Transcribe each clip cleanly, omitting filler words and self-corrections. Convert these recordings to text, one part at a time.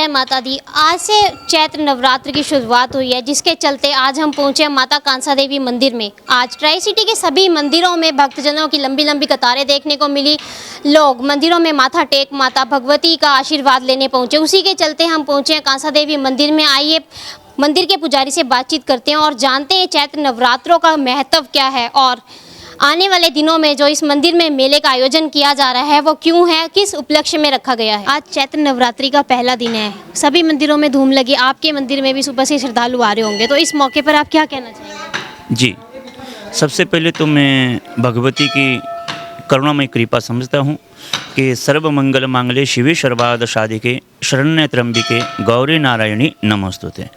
जय माता दी। आज से चैत्र नवरात्र की शुरुआत हुई है, जिसके चलते आज हम पहुंचे माता कांसा देवी मंदिर में। आज ट्राई सिटी के सभी मंदिरों में भक्तजनों की लंबी लंबी कतारें देखने को मिली। लोग मंदिरों में माथा टेक माता भगवती का आशीर्वाद लेने पहुंचे। उसी के चलते हम पहुंचे कांसा देवी मंदिर में। आइए मंदिर के पुजारी से बातचीत करते हैं और जानते हैं चैत्र नवरात्रों का महत्व क्या है और आने वाले दिनों में जो इस मंदिर में मेले का आयोजन किया जा रहा है वो क्यों है, किस उपलक्ष्य में रखा गया है। आज चैत्र नवरात्रि का पहला दिन है, सभी मंदिरों में धूम लगी। आपके मंदिर में भी सुबह से श्रद्धालु आ रहे होंगे, तो इस मौके पर आप क्या कहना चाहेंगे? जी, सबसे पहले तो मैं भगवती की करुणामय कृपा समझता हूँ कि सर्व मंगल मांगल्ये शिवे सर्वार्थ साधिके शरण्य त्र्यंबिके गौरी नारायणी नमोस्तुते।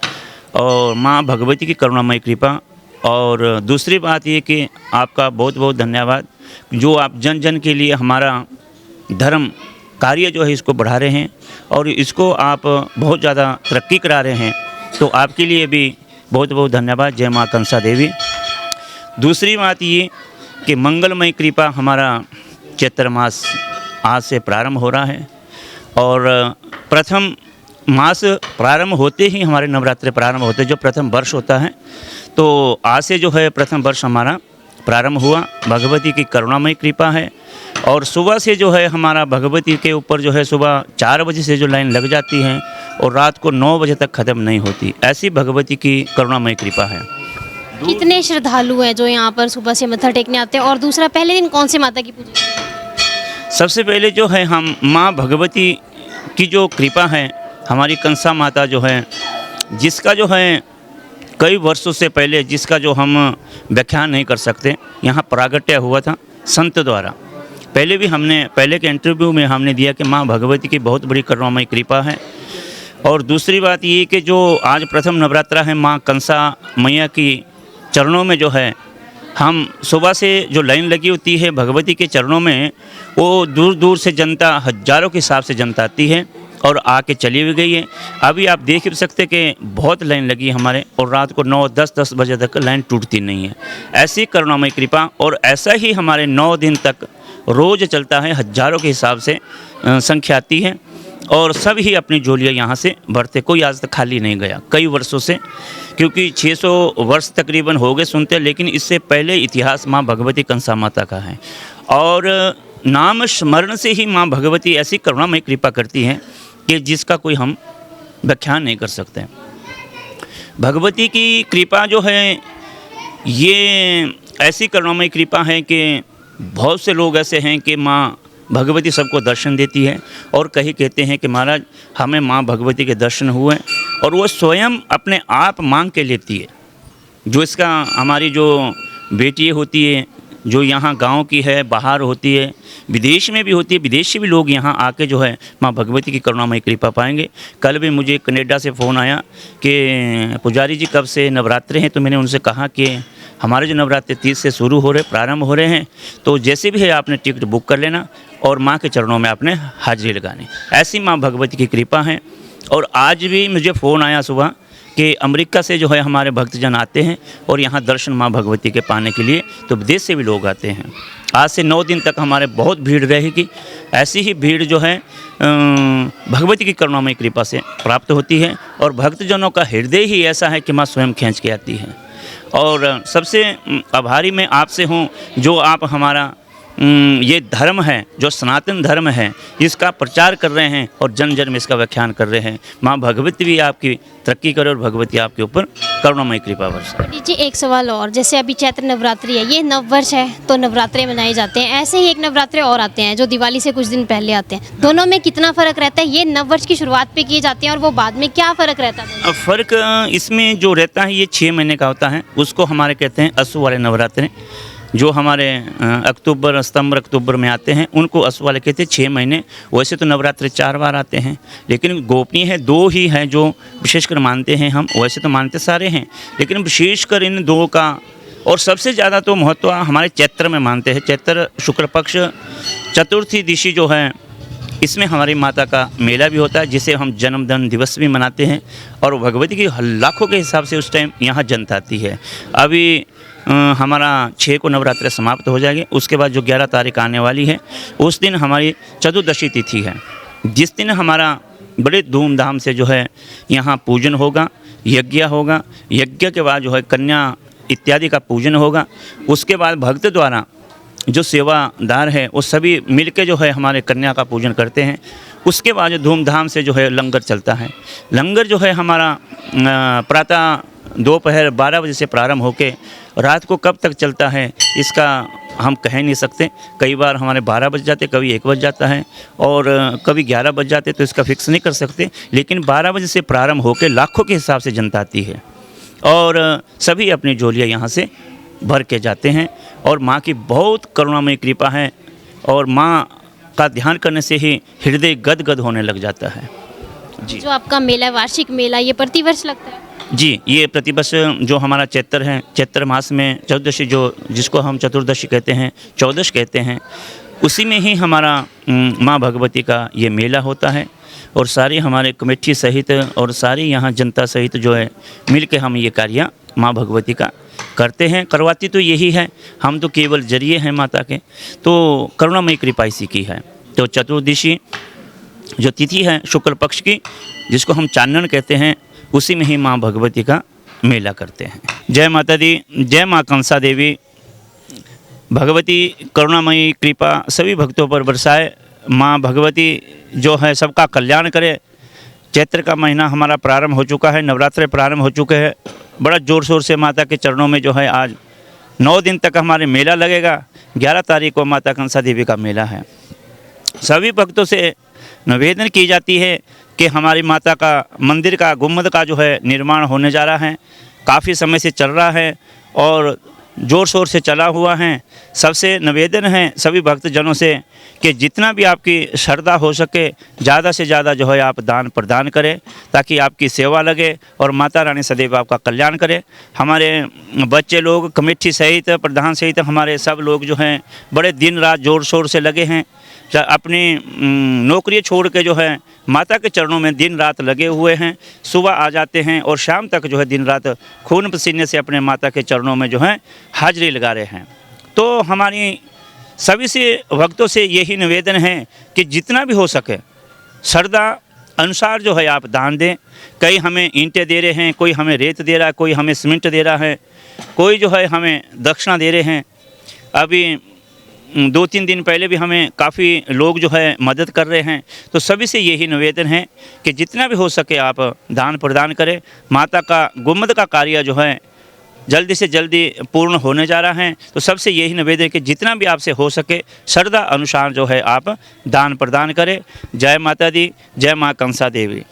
और माँ भगवती की करुणामय कृपा। और दूसरी बात ये कि आपका बहुत बहुत धन्यवाद, जो आप जन जन के लिए हमारा धर्म कार्य जो है इसको बढ़ा रहे हैं और इसको आप बहुत ज़्यादा तरक्की करा रहे हैं, तो आपके लिए भी बहुत बहुत धन्यवाद। जय माँ कंसा देवी। दूसरी बात ये कि मंगलमय कृपा हमारा चैत्र मास आज से प्रारंभ हो रहा है और प्रथम मास प्रारंभ होते ही हमारे नवरात्रि प्रारंभ होते, जो प्रथम वर्ष होता है, तो आज से जो है प्रथम वर्ष हमारा प्रारंभ हुआ। भगवती की करुणामय कृपा है और सुबह से जो है हमारा भगवती के ऊपर जो है सुबह 4 बजे से जो लाइन लग जाती है और रात को 9 बजे तक ख़त्म नहीं होती, ऐसी भगवती की करुणामय कृपा है। कितने श्रद्धालु हैं जो यहाँ पर सुबह से मत्था टेकने आते हैं? और दूसरा, पहले दिन कौन सी माता की पूजा? सबसे पहले जो है हम माँ भगवती की जो कृपा है, हमारी कंसा माता जो है, जिसका जो है कई वर्षों से पहले जिसका जो हम व्याख्यान नहीं कर सकते, यहाँ प्रागट्य हुआ था संत द्वारा। पहले भी पहले के इंटरव्यू में हमने दिया कि माँ भगवती की बहुत बड़ी करुणामय कृपा है। और दूसरी बात ये कि जो आज प्रथम नवरात्रा है, माँ कंसा मैया की चरणों में जो है हम सुबह से जो लाइन लगी होती है भगवती के चरणों में, वो दूर दूर से जनता, हजारों के हिसाब से जनता आती है और आके चली भी गई है। अभी आप देख भी सकते कि बहुत लाइन लगी हमारे और रात को 9-10 बजे तक लाइन टूटती नहीं है। ऐसी करुणामय कृपा और ऐसा ही हमारे 9 दिन तक रोज़ चलता है, हजारों के हिसाब से संख्या आती है और सब ही अपनी झोलियाँ यहाँ से भरते, कोई आज तक खाली नहीं गया कई वर्षों से, क्योंकि 600 वर्ष तकरीबन हो गए सुनते, लेकिन इससे पहले इतिहास माँ भगवती कंसा माता का है। और नाम स्मरण से ही माँ भगवती ऐसी करुणामय कृपा करती है कि जिसका कोई हम व्याख्यान नहीं कर सकते। भगवती की कृपा जो है ये ऐसी करुणामय कृपा है कि बहुत से लोग ऐसे हैं कि माँ भगवती सबको दर्शन देती है और कहीं कहते हैं कि महाराज हमें माँ भगवती के दर्शन हुए, और वो स्वयं अपने आप मांग के लेती है। जो इसका हमारी जो बेटी होती है, जो यहाँ गांव की है, बाहर होती है, विदेश में भी होती है, विदेश से भी लोग यहाँ आके जो है माँ भगवती की करुणामय कृपा पाएंगे। कल भी मुझे कनाडा से फ़ोन आया कि पुजारी जी कब से नवरात्रे हैं, तो मैंने उनसे कहा कि हमारे जो नवरात्रे 30 से शुरू हो रहे, प्रारंभ हो रहे हैं, तो जैसे भी है आपने टिकट बुक कर लेना और माँ के चरणों में आपने हाजिरी लगानी। ऐसी माँ भगवती की कृपा है। और आज भी मुझे फ़ोन आया सुबह कि अमेरिका से जो है हमारे भक्तजन आते हैं और यहाँ दर्शन माँ भगवती के पाने के लिए, तो विदेश से भी लोग आते हैं। आज से 9 दिन तक हमारे बहुत भीड़ रहेगी। ऐसी ही भीड़ जो है भगवती की करुणामय कृपा से प्राप्त होती है और भक्तजनों का हृदय ही ऐसा है कि माँ स्वयं खींच के आती है। और सबसे आभारी मैं आपसे हूँ, जो आप हमारा ये धर्म है, जो सनातन धर्म है, इसका प्रचार कर रहे हैं और जन जन में इसका व्याख्यान कर रहे हैं। माँ भगवती भी आपकी तरक्की करे और भगवती आपके ऊपर करुणामय कृपा वर्षाए। जी, एक सवाल और, जैसे अभी चैत्र नवरात्रि है, ये नव वर्ष है तो नवरात्रे मनाए जाते हैं, ऐसे ही एक नवरात्रे और आते हैं जो दिवाली से कुछ दिन पहले आते हैं, दोनों में कितना फ़र्क रहता है? ये नव वर्ष की शुरुआत पे किए जाते हैं और वो बाद में, क्या फ़र्क रहता है? फ़र्क इसमें जो रहता है, ये 6 महीने का होता है, उसको हमारे कहते हैं असु वाले नवरात्रे। जो हमारे अक्टूबर, सितंबर, अक्टूबर में आते हैं उनको असु वाले कहते हैं। 6 महीने। वैसे तो नवरात्रि 4 बार आते हैं, लेकिन गोपनीय है 2 ही हैं जो विशेषकर मानते हैं हम। वैसे तो मानते सारे हैं, लेकिन विशेषकर इन 2 का और सबसे ज़्यादा तो महत्व हमारे चैत्र में मानते हैं। चैत्र शुक्ल पक्ष चतुर्थी दिशी जो है, इसमें हमारी माता का मेला भी होता है, जिसे हम जन्मदिन दिवस भी मनाते हैं और भगवती की लाखों के हिसाब से उस टाइम यहाँ जनता आती है। अभी हमारा 6 को नवरात्रि समाप्त हो जाएगी, उसके बाद जो 11 तारीख आने वाली है, उस दिन हमारी चतुर्दशी तिथि है, जिस दिन हमारा बड़े धूमधाम से जो है यहाँ पूजन होगा, यज्ञ होगा। यज्ञ के बाद जो है कन्या इत्यादि का पूजन होगा। उसके बाद भक्त द्वारा जो सेवादार है वो सभी मिलके जो है हमारे कन्या का पूजन करते हैं। उसके बाद जो धूमधाम से जो है लंगर चलता है। लंगर जो है हमारा प्रातः दोपहर 12 बजे से प्रारंभ होके रात को कब तक चलता है इसका हम कह नहीं सकते। कई बार हमारे 12 बज जाते, कभी 1 बज जाता है और कभी 11 बज जाते, तो इसका फिक्स नहीं कर सकते। लेकिन 12 बजे से प्रारंभ होकर लाखों के हिसाब से जनता आती है और सभी अपनी झोलियाँ यहाँ से भर के जाते हैं। और माँ की बहुत करुणामयी कृपा है और माँ का ध्यान करने से ही हृदय गदगद होने लग जाता है। जी, जो आपका मेला, वार्षिक मेला, ये प्रतिवर्ष लगता है? जी, ये प्रतिवर्ष जो हमारा चैत्र है, चैत्र मास में चतुर्दशी, जो जिसको हम चतुर्दशी कहते हैं, चौदश कहते हैं, उसी में ही हमारा माँ भगवती का ये मेला होता है। और सारी हमारे कमेटी सहित और सारी यहाँ जनता सहित जो है मिल के हम ये कार्य माँ भगवती का करते हैं। करवाती तो यही है, हम तो केवल जरिए हैं माता के। तो करुणामयी कृपा इसी की है। तो चतुर्दशी जो तिथि है शुक्ल पक्ष की, जिसको हम चानन कहते हैं, उसी में ही माँ भगवती का मेला करते हैं। जय माता दी, जय माँ कंसा देवी। भगवती करुणामयी कृपा सभी भक्तों पर बरसाए। माँ भगवती जो है सबका कल्याण करे। चैत्र का महीना हमारा प्रारंभ हो चुका है, नवरात्रे प्रारंभ हो चुके हैं। बड़ा ज़ोर शोर से माता के चरणों में जो है आज 9 दिन तक हमारे मेला लगेगा। 11 तारीख को माता कंसा देवी का मेला है। सभी भक्तों से निवेदन की जाती है कि हमारी माता का मंदिर का गुम्बद का जो है निर्माण होने जा रहा है। काफ़ी समय से चल रहा है और ज़ोर शोर से चला हुआ है। सबसे निवेदन है सभी भक्तजनों से कि जितना भी आपकी श्रद्धा हो सके ज़्यादा से ज़्यादा जो है आप दान प्रदान करें, ताकि आपकी सेवा लगे और माता रानी सदैव आपका कल्याण करे। हमारे बच्चे लोग, कमेटी सहित, प्रधान सहित हमारे सब लोग जो हैं बड़े दिन रात ज़ोर शोर से लगे हैं। अपनी नौकरी छोड़ के जो है माता के चरणों में दिन रात लगे हुए हैं। सुबह आ जाते हैं और शाम तक जो है दिन रात खून पसीने से अपने माता के चरणों में जो है हाजिरी लगा रहे हैं। तो हमारी सभी से भक्तों से यही निवेदन है कि जितना भी हो सके श्रद्धा अनुसार जो है आप दान दें। कई हमें ईंटें दे रहे हैं, कोई हमें रेत दे रहा है, कोई हमें सीमेंट दे रहा है, कोई जो है हमें दक्षिणा दे रहे हैं। अभी 2-3 दिन पहले भी हमें काफ़ी लोग जो है मदद कर रहे हैं। तो सभी से यही निवेदन है कि जितना भी हो सके आप दान प्रदान करें। माता का गुम्बद का कार्य जो है जल्दी से जल्दी पूर्ण होने जा रहा है। तो सबसे यही निवेदन है कि जितना भी आपसे हो सके श्रद्धा अनुसार जो है आप दान प्रदान करें। जय माता दी, जय माँ कंसा देवी।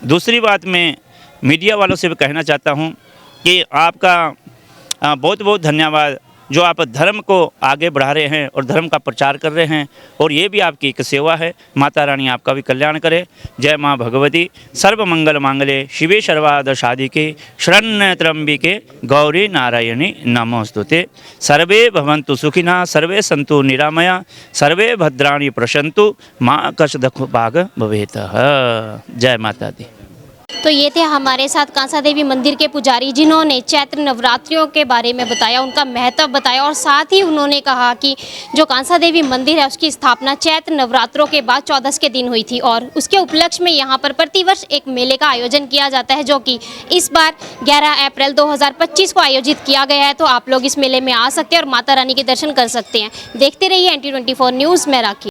दूसरी बात मैं मीडिया वालों से भी कहना चाहता हूँ कि आपका बहुत बहुत धन्यवाद, जो आप धर्म को आगे बढ़ा रहे हैं और धर्म का प्रचार कर रहे हैं। और ये भी आपकी एक सेवा है। माता रानी आपका भी कल्याण करे। जय माँ भगवती। सर्व मंगल मांगले शिवे सर्वार्थ साधिके शरण्य त्र्यंबिके गौरी नारायणी नमोस्तुते। सर्वे भवन्तु सुखिनः, सर्वे सन्तु निरामया, सर्वे भद्राणि पश्यन्तु, माँ कष्टदुःख भाग भवेतः। जय माता दी। तो ये थे हमारे साथ कांसा देवी मंदिर के पुजारी, जिन्होंने चैत्र नवरात्रियों के बारे में बताया, उनका महत्व बताया। और साथ ही उन्होंने कहा कि जो कांसा देवी मंदिर है उसकी स्थापना चैत्र नवरात्रों के बाद 14 के दिन हुई थी और उसके उपलक्ष्य में यहाँ पर प्रतिवर्ष एक मेले का आयोजन किया जाता है, जो कि इस बार 11 अप्रैल 2025 को आयोजित किया गया है। तो आप लोग इस मेले में आ सकते हैं और माता रानी के दर्शन कर सकते हैं। देखते रहिए NT24 न्यूज़ में राखी।